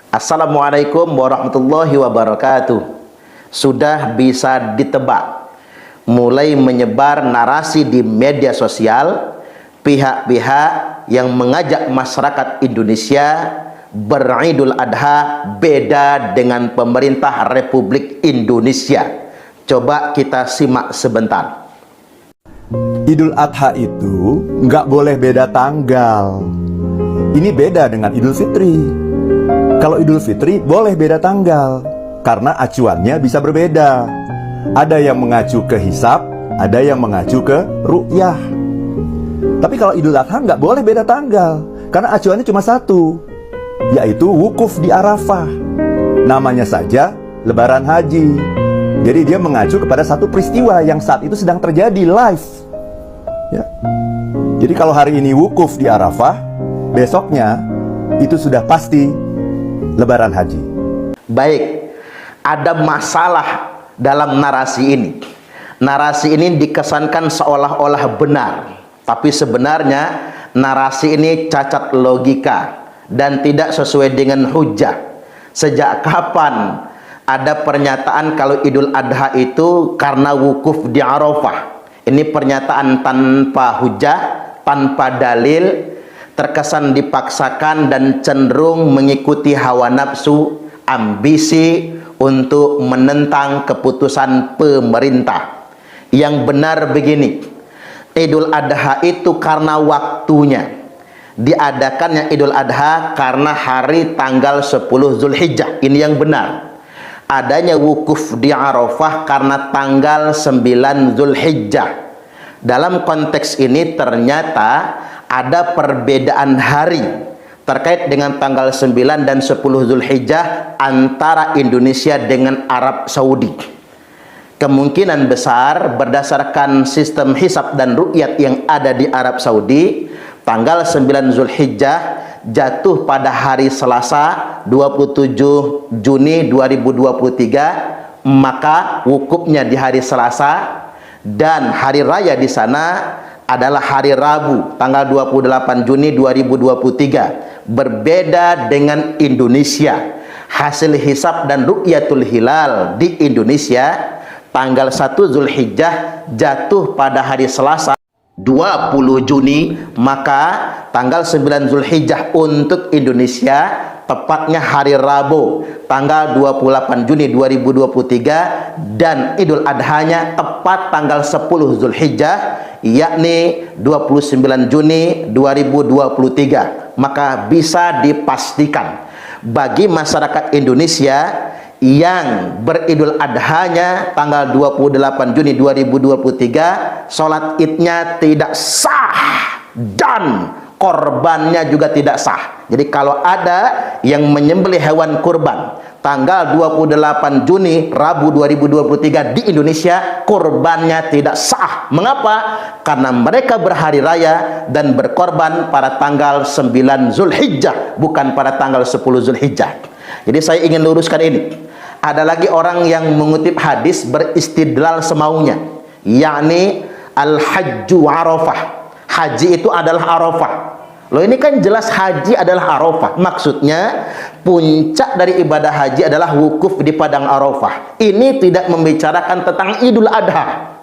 Assalamualaikum warahmatullahi wabarakatuh. Sudah bisa ditebak, mulai menyebar narasi di media sosial pihak-pihak yang mengajak masyarakat Indonesia beridul adha beda dengan pemerintah Republik Indonesia. Coba kita simak sebentar. Idul Adha itu nggak boleh beda tanggal. Ini beda dengan Idul Fitri. Kalau Idul Fitri boleh beda tanggal, karena acuannya bisa berbeda. Ada yang mengacu ke hisab, ada yang mengacu ke ru'yah. Tapi kalau Idul Adha nggak boleh beda tanggal, karena acuannya cuma satu, yaitu wukuf di Arafah. Namanya saja Lebaran Haji. Jadi dia mengacu kepada satu peristiwa yang saat itu sedang terjadi live. Ya. Jadi kalau hari ini wukuf di Arafah, besoknya itu sudah pasti Lebaran Haji. Baik, ada masalah dalam narasi ini. Narasi ini dikesankan seolah-olah benar, tapi sebenarnya narasi ini cacat logika dan tidak sesuai dengan hujah. Sejak kapan ada pernyataan kalau Idul Adha itu karena wukuf di Arafah? Ini pernyataan tanpa hujah, tanpa dalil, terkesan dipaksakan dan cenderung mengikuti hawa nafsu, ambisi untuk menentang keputusan pemerintah. Yang benar begini, Idul Adha itu karena waktunya. Diadakannya Idul Adha karena hari tanggal 10 Zulhijjah. Ini yang benar. Adanya wukuf di Arafah karena tanggal 9 Zulhijjah. Dalam konteks ini ternyata ada perbedaan hari terkait dengan tanggal 9 dan 10 Zulhijjah antara Indonesia dengan Arab Saudi. Kemungkinan besar berdasarkan sistem hisab dan ru'yat yang ada di Arab Saudi, tanggal 9 Zulhijjah jatuh pada hari Selasa 27 Juni 2023, maka wukufnya di hari Selasa, dan hari raya di sana adalah hari Rabu tanggal 28 Juni 2023. Berbeda dengan Indonesia. Hasil hisab dan ru'yatul hilal di Indonesia tanggal 1 Zulhijjah jatuh pada hari Selasa 20 Juni, maka tanggal 9 Zulhijjah untuk Indonesia tepatnya hari Rabu tanggal 28 Juni 2023, dan Idul Adhanya tepat tanggal 10 Zulhijjah yakni 29 Juni 2023. Maka bisa dipastikan bagi masyarakat Indonesia yang beridul adhanya tanggal 28 Juni 2023, sholat idnya tidak sah dan korbannya juga tidak sah. Jadi kalau ada yang menyembelih hewan kurban tanggal 28 Juni Rabu 2023 di Indonesia, kurbannya tidak sah. Mengapa? Karena mereka berhari raya dan berkorban pada tanggal 9 Zulhijjah, bukan pada tanggal 10 Zulhijjah. Jadi saya ingin luruskan ini. Ada lagi orang yang mengutip hadis beristidlal semaunya, yakni al-hajju arafah. Haji itu adalah Arafah. Loh, ini kan jelas haji adalah Arafah. Maksudnya puncak dari ibadah haji adalah wukuf di padang Arafah. Ini tidak membicarakan tentang Idul Adha.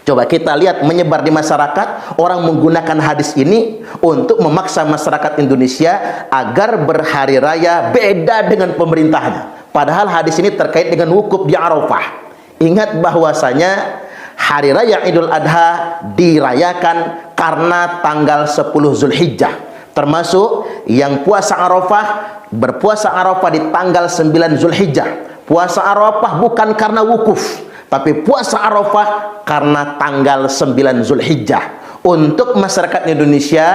Coba kita lihat menyebar di masyarakat, orang menggunakan hadis ini untuk memaksa masyarakat Indonesia agar berhari raya beda dengan pemerintahnya. Padahal hadis ini terkait dengan wukuf di Arafah. Ingat bahwasanya hari raya Idul Adha dirayakan karena tanggal 10 Zulhijjah. Termasuk yang puasa Arafah, berpuasa Arafah di tanggal 9 Zulhijjah. Puasa Arafah bukan karena wukuf, tapi puasa Arafah karena tanggal 9 Zulhijjah. Untuk masyarakat Indonesia,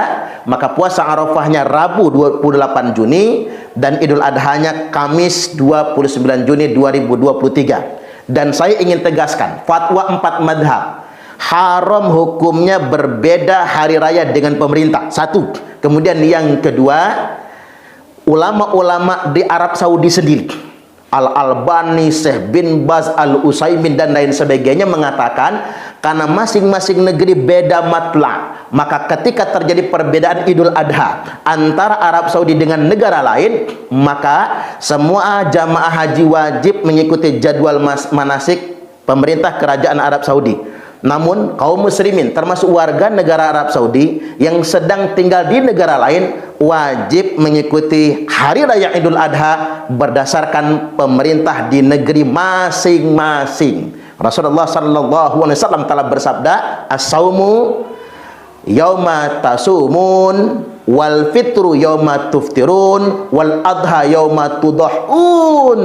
maka puasa Arafahnya Rabu 28 Juni dan Idul Adhanya Kamis 29 Juni 2023. Dan saya ingin tegaskan, fatwa 4 madhab haram hukumnya berbeda hari raya dengan pemerintah. Satu. Kemudian yang kedua, ulama-ulama di Arab Saudi sendiri, Al-Albani, Syekh bin Baz, Al-Utsaimin dan lain sebagainya mengatakan karena masing-masing negeri beda matla, maka ketika terjadi perbedaan Idul Adha antara Arab Saudi dengan negara lain, maka semua jamaah haji wajib mengikuti jadwal manasik pemerintah kerajaan Arab Saudi. Namun kaum muslimin termasuk warga negara Arab Saudi yang sedang tinggal di negara lain wajib mengikuti hari raya Idul Adha berdasarkan pemerintah di negeri masing-masing. Rasulullah sallallahu alaihi wasallam telah bersabda, as-saumu yauma tasumun wal fitru yauma tuftirun wal adha yauma tudahun.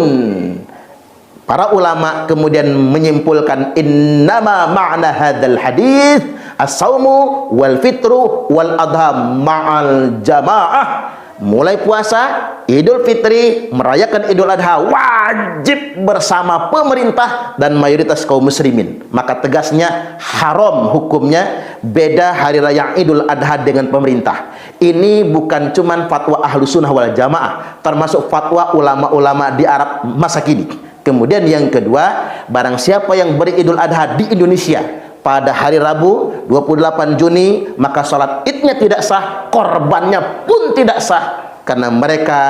Para ulama kemudian menyimpulkan innama ma'na hadzal hadis as-saumu wal fitru wal adha ma'al jamaah. Mulai puasa, Idul Fitri, merayakan Idul Adha wajib bersama pemerintah dan mayoritas kaum muslimin. Maka tegasnya haram hukumnya beda hari raya Idul Adha dengan pemerintah. Ini bukan cuman fatwa Ahlus Sunnah wal Jamaah, termasuk fatwa ulama-ulama di Arab masa kini. Kemudian yang kedua, barang siapa yang beridul adha di Indonesia pada hari Rabu 28 Juni, maka sholat idnya tidak sah, korbannya pun tidak sah, karena mereka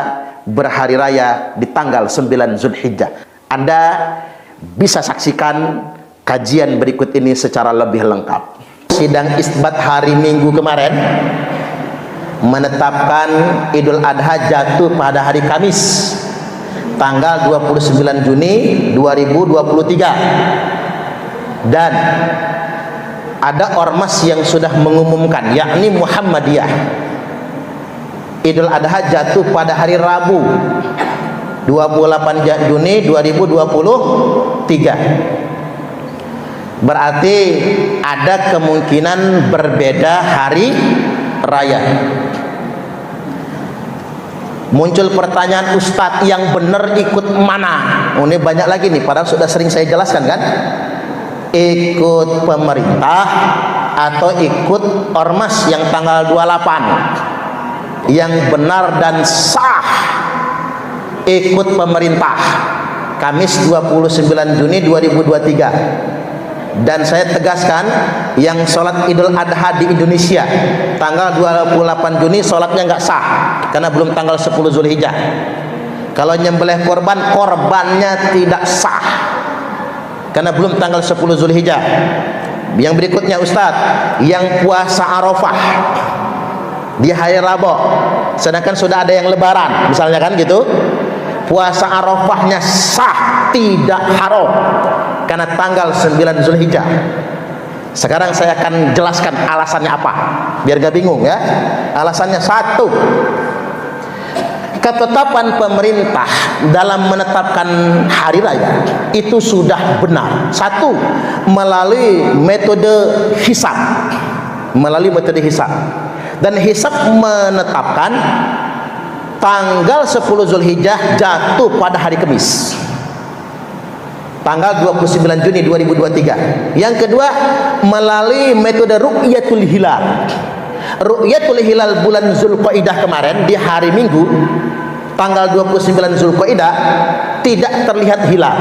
berhari raya di tanggal 9 Zulhijjah. Anda bisa saksikan kajian berikut ini secara lebih lengkap. Sidang isbat hari Minggu kemarin menetapkan Idul Adha jatuh pada hari Kamis tanggal 29 Juni 2023, dan ada ormas yang sudah mengumumkan, yakni Muhammadiyah, Idul Adha jatuh pada hari Rabu 28 Juni 2023. Berarti ada kemungkinan berbeda hari raya. Muncul pertanyaan, Ustadz yang benar ikut mana? Oh, ini banyak lagi nih, padahal sudah sering saya jelaskan kan. Ikut pemerintah atau ikut ormas yang tanggal 28. Yang benar dan sah ikut pemerintah Kamis 29 Juni 2023. Dan saya tegaskan, yang sholat Idul Adha di Indonesia tanggal 28 Juni sholatnya nggak sah karena belum tanggal 10 Zulhijjah. Kalau nyembelih korban, korbannya tidak sah karena belum tanggal 10 Zulhijjah. Yang berikutnya, Ustadz, yang puasa Arafah di hari Rabu, sedangkan sudah ada yang lebaran misalnya kan gitu, puasa Arafahnya sah, tidak haram karena tanggal 9 Zulhijjah. Sekarang saya akan jelaskan alasannya apa, biar gak bingung ya. Alasannya satu, ketetapan pemerintah dalam menetapkan hari raya itu sudah benar. Satu, melalui metode hisab. Dan hisab menetapkan tanggal 10 Zulhijjah jatuh pada hari Kamis, tanggal 29 Juni 2023. Yang kedua, melalui metode ru'yatul hilal. Ru'yatul hilal bulan Zulqaidah kemarin di hari Minggu tanggal 29 Zulqaidah tidak terlihat hilal.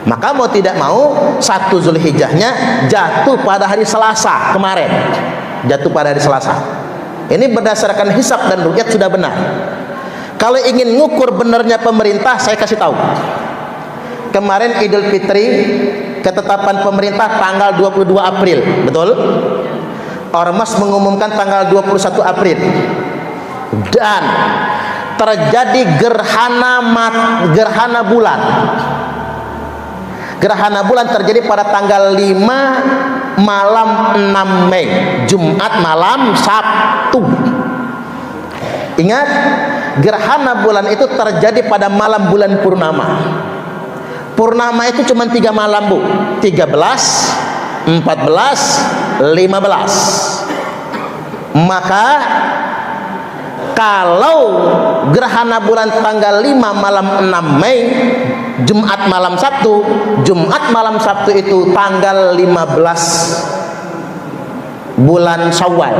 Maka mau tidak mau 1 Zulhijjahnya jatuh pada hari Selasa kemarin. Jatuh pada hari Selasa. Ini berdasarkan hisab dan ru'yat sudah benar. Kalau ingin ngukur benarnya pemerintah, saya kasih tahu. Kemarin Idul Fitri, ketetapan pemerintah tanggal 22 April, betul? Ormas mengumumkan tanggal 21 April. Dan terjadi gerhana bulan. Gerhana bulan terjadi pada tanggal 5 malam 6 Mei, Jumat malam Sabtu. Ingat, gerhana bulan itu terjadi pada malam bulan purnama. Purnama itu cuma 3 malam, Bu. 13, 14, 15. Maka kalau gerhana bulan tanggal 5 malam 6 Mei, Jumat malam Sabtu, Jumat malam Sabtu itu tanggal 15 bulan Syawal.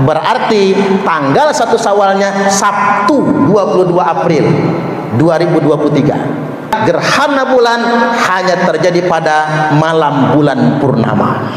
Berarti tanggal 1 Syawalnya Sabtu 22 April 2023. Gerhana bulan hanya terjadi pada malam bulan purnama.